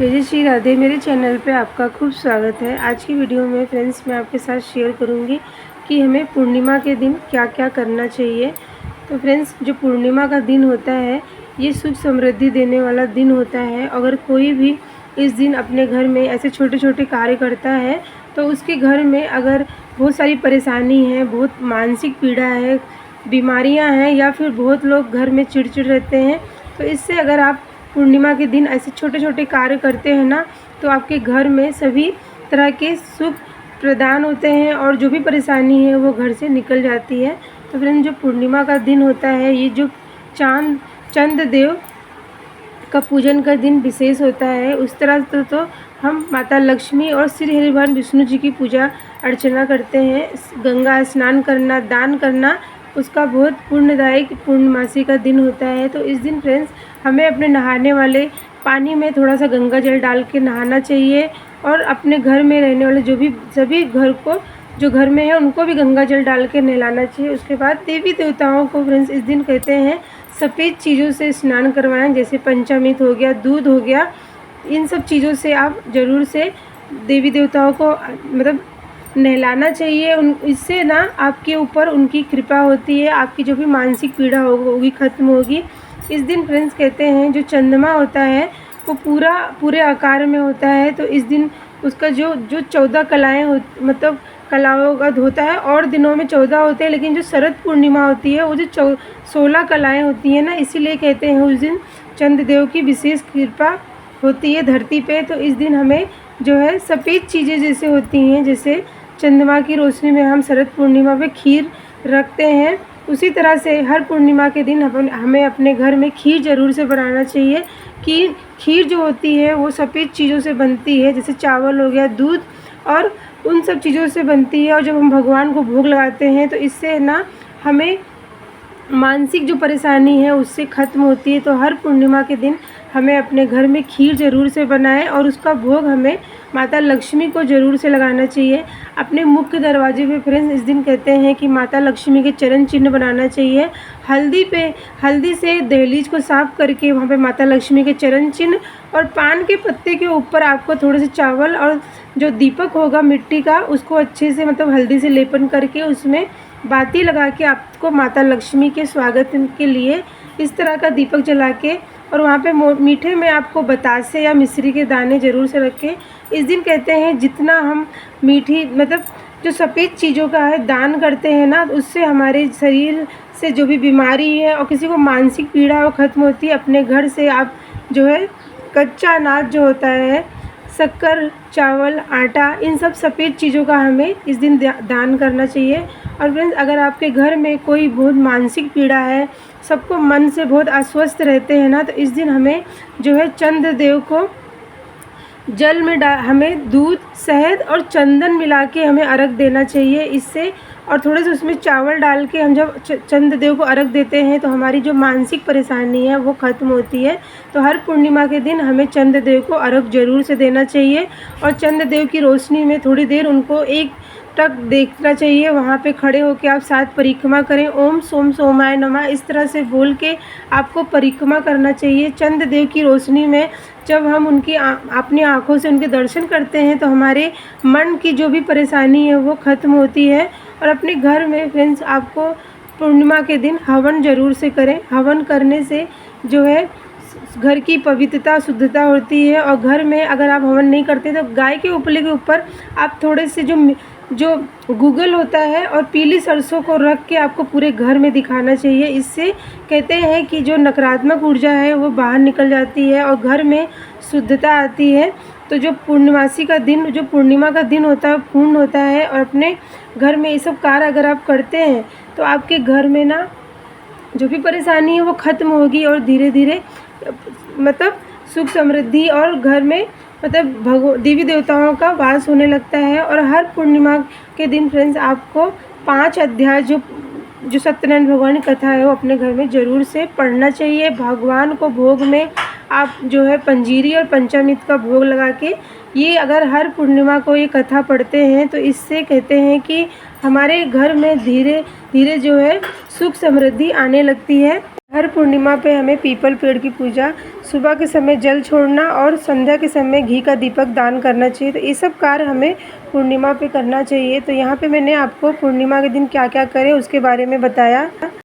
जय श्री राधे। मेरे चैनल पे आपका खूब स्वागत है। आज की वीडियो में फ्रेंड्स मैं आपके साथ शेयर करूंगी कि हमें पूर्णिमा के दिन क्या क्या करना चाहिए। तो फ्रेंड्स, जो पूर्णिमा का दिन होता है ये सुख समृद्धि देने वाला दिन होता है। अगर कोई भी इस दिन अपने घर में ऐसे छोटे छोटे कार्य करता है तो उसके घर में अगर बहुत सारी परेशानी है, बहुत मानसिक पीड़ा है, बीमारियाँ हैं या फिर बहुत लोग घर में चिड़चिड़ रहते हैं, तो इससे अगर आप पूर्णिमा के दिन ऐसे छोटे छोटे कार्य करते हैं ना, तो आपके घर में सभी तरह के सुख प्रदान होते हैं और जो भी परेशानी है वो घर से निकल जाती है। तो फ्रेंड, जो पूर्णिमा का दिन होता है, ये जो चंद्र देव का पूजन का दिन विशेष होता है। उस तरह से तो हम माता लक्ष्मी और श्री हरि भगवान विष्णु जी की पूजा अर्चना करते हैं। गंगा स्नान करना, दान करना, उसका बहुत पुण्यदायक पूर्णमासी का दिन होता है। तो इस दिन फ्रेंड्स, हमें अपने नहाने वाले पानी में थोड़ा सा गंगा जल डाल के नहाना चाहिए और अपने घर में रहने वाले जो भी सभी घर को जो घर में है उनको भी गंगा जल डाल के नहलाना चाहिए। उसके बाद देवी देवताओं को फ्रेंड्स इस दिन कहते हैं सफ़ेद चीज़ों से स्नान करवाएं, जैसे पंचामृत हो गया, दूध हो गया। इन सब चीज़ों से आप ज़रूर से देवी देवताओं को मतलब नहलाना चाहिए। इससे ना आपके ऊपर उनकी कृपा होती है, आपकी जो भी मानसिक पीड़ा होगी ख़त्म होगी। इस दिन फ्रेंड्स कहते हैं जो चंद्रमा होता है वो पूरे आकार में होता है। तो इस दिन उसका जो 14 कलाएँ मतलब कलाओं का होता है, और दिनों में 14 होते हैं, लेकिन जो शरद पूर्णिमा होती है वो जो 16 कलाएँ होती हैं ना, इसीलिए कहते हैं उस दिन चंद्रदेव की विशेष कृपा होती है धरती पे। तो इस दिन हमें जो है सफ़ेद चीज़ें जैसे होती हैं, जैसे चंद्रमा की रोशनी में हम शरद पूर्णिमा पे खीर रखते हैं, उसी तरह से हर पूर्णिमा के दिन हमें अपने घर में खीर ज़रूर से बनाना चाहिए। कि खीर जो होती है वो सफ़ेद चीज़ों से बनती है, जैसे चावल हो गया, दूध और उन सब चीज़ों से बनती है। और जब हम भगवान को भोग लगाते हैं तो इससे ना हमें मानसिक जो परेशानी है उससे ख़त्म होती है। तो हर पूर्णिमा के दिन हमें अपने घर में खीर ज़रूर से बनाएं और उसका भोग हमें माता लक्ष्मी को ज़रूर से लगाना चाहिए। अपने मुख्य दरवाजे पे फ्रेंड्स इस दिन कहते हैं कि माता लक्ष्मी के चरण चिन्ह बनाना चाहिए। हल्दी से दहलीज को साफ़ करके वहाँ पे माता लक्ष्मी के चरण चिन्ह और पान के पत्ते के ऊपर आपको थोड़े से चावल और जो दीपक होगा मिट्टी का उसको अच्छे से मतलब हल्दी से लेपन करके उसमें बाती लगा के आपको माता लक्ष्मी के स्वागत के लिए इस तरह का दीपक जला के, और वहाँ पे मीठे में आपको बतासे या मिश्री के दाने ज़रूर से रखें। इस दिन कहते हैं जितना हम मीठी मतलब जो सफ़ेद चीज़ों का है दान करते हैं ना, उससे हमारे शरीर से जो भी बीमारी है और किसी को मानसिक पीड़ा है वो ख़त्म होती है। अपने घर से आप जो है कच्चा अनाज जो होता है, शक्कर, चावल, आटा, इन सब सफ़ेद चीज़ों का हमें इस दिन दान करना चाहिए। और फ्रेंड्स, अगर आपके घर में कोई बहुत मानसिक पीड़ा है, सबको मन से बहुत अस्वस्थ रहते हैं ना, तो इस दिन हमें जो है चंद्रदेव को जल में हमें दूध, शहद और चंदन मिला के हमें अर्घ देना चाहिए इससे। और थोड़े से उसमें चावल डाल के हम जब चंद्रदेव को अर्घ देते हैं तो हमारी जो मानसिक परेशानी है वो ख़त्म होती है। तो हर पूर्णिमा के दिन हमें चंद्रदेव को अर्घ ज़रूर से देना चाहिए और चंद्रदेव की रोशनी में थोड़ी देर उनको एक टक देखना चाहिए। वहाँ पे खड़े होकर आप 7 परिक्रमा करें, ओम सोम सोमाय नमः, इस तरह से बोल के आपको परिक्रमा करना चाहिए। चंद्रदेव की रोशनी में जब हम उनकी अपनी आँखों से उनके दर्शन करते हैं तो हमारे मन की जो भी परेशानी है वो ख़त्म होती है। और अपने घर में फ्रेंड्स आपको पूर्णिमा के दिन हवन ज़रूर से करें। हवन करने से जो है घर की पवित्रता, शुद्धता होती है। और घर में अगर आप हवन नहीं करते तो गाय के उपले के ऊपर आप थोड़े से जो गूगल होता है और पीली सरसों को रख के आपको पूरे घर में दिखाना चाहिए। इससे कहते हैं कि जो नकारात्मक ऊर्जा है वो बाहर निकल जाती है और घर में शुद्धता आती है। तो जो पूर्णमासी का दिन, जो पूर्णिमा का दिन होता है, पूर्ण होता है। और अपने घर में ये सब कार्य अगर आप करते हैं तो आपके घर में ना जो भी परेशानी है वो ख़त्म होगी और धीरे धीरे मतलब सुख समृद्धि और घर में मतलब देवी देवताओं का वास होने लगता है। और हर पूर्णिमा के दिन फ्रेंड्स आपको 5 अध्याय जो सत्यनारायण भगवान की कथा है वो अपने घर में ज़रूर से पढ़ना चाहिए। भगवान को भोग में आप जो है पंजीरी और पंचामृत का भोग लगा के, ये अगर हर पूर्णिमा को ये कथा पढ़ते हैं तो इससे कहते हैं कि हमारे घर में धीरे धीरे जो है सुख समृद्धि आने लगती है। हर पूर्णिमा पे हमें पीपल पेड़ की पूजा, सुबह के समय जल छोड़ना और संध्या के समय घी का दीपक दान करना चाहिए। तो ये सब कार्य हमें पूर्णिमा पे करना चाहिए। तो यहाँ पे मैंने आपको पूर्णिमा के दिन क्या क्या करें उसके बारे में बताया।